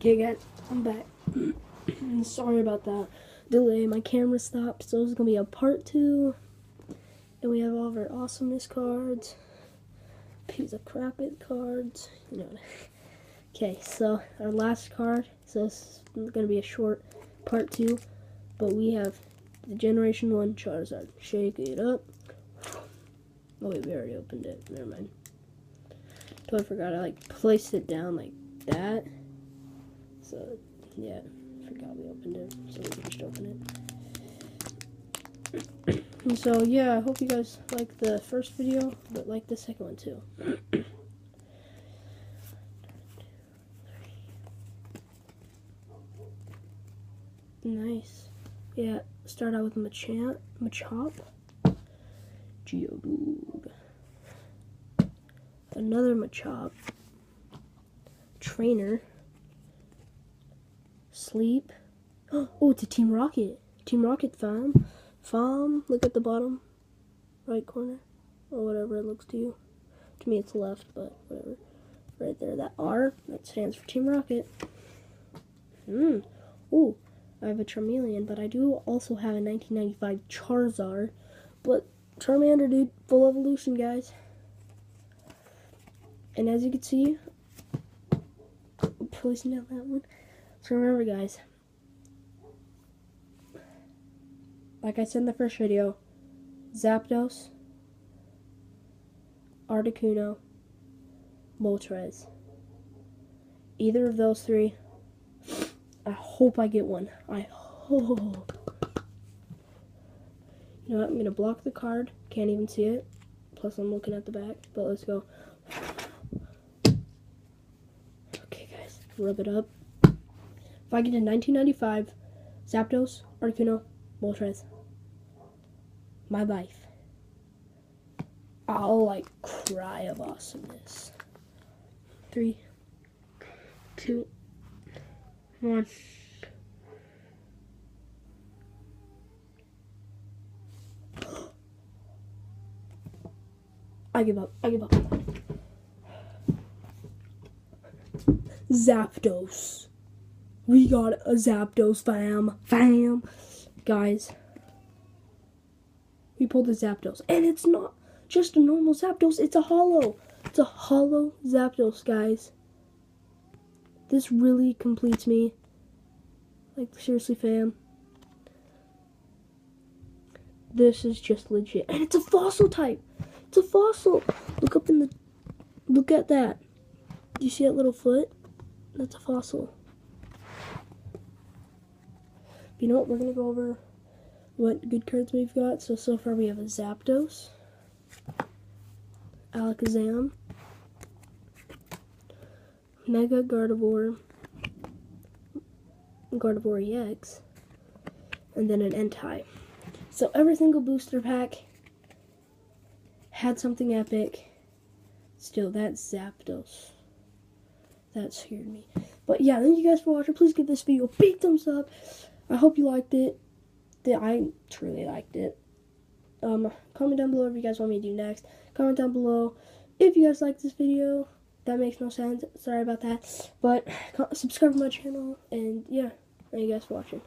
Okay guys, I'm back. Sorry about that delay. My camera stopped, so this is going to be a part 2. And we have all of our awesomeness cards. Piece of crap it cards. You know. Okay, so our last card. So this is going to be a short part 2. But we have the Generation 1 Charizard. Shake it up. Oh wait, we already opened it. Never mind. Totally forgot. I placed it down like that. So yeah, forgot we opened it. So we can just open it. And so yeah, I hope you guys like the first video, but like the second one too. Nice. Yeah, start out with Machop, Geodude, another Machop, Trainer, Sleep. Oh, it's a Team Rocket. Team Rocket Farm. Look at the bottom right corner, or whatever it looks to you. To me it's left, but whatever. Right there, that R, that stands for Team Rocket. Oh, I have a Charmeleon, but I do also have a 1995 Charizard. But Charmander, dude, full evolution, guys. And as you can see, I'm placing down that one. So remember, guys, like I said in the first video, Zapdos, Articuno, Moltres. Either of those three, I hope I get one. I hope. You know what? I'm going to block the card. Can't even see it. Plus, I'm looking at the back. But let's go. Okay, guys. Rub it up. If I get a 1995 Zapdos, Articuno, Moltres, my life, I'll, cry of awesomeness. 3, 2, 1. I give up. Zapdos. We got a Zapdos, fam. Guys, we pulled a Zapdos. And it's not just a normal Zapdos, it's a holo. It's a holo Zapdos, guys. This really completes me. Seriously, fam. This is just legit. And it's a fossil type. It's a fossil. Look at that. Do you see that little foot? That's a fossil. You know what? We're going to go over what good cards we've got. So far we have a Zapdos, Alakazam, Mega Gardevoir, Gardevoir EX, and then an Entei. So every single booster pack had something epic. Still, that Zapdos, that scared me. But yeah, thank you guys for watching. Please give this video a big thumbs up. I hope you liked it. I truly liked it. Comment down below if you guys want me to do next. Comment down below if you guys like this video. That makes no sense. Sorry about that. But subscribe to my channel. And yeah, thank you guys for watching.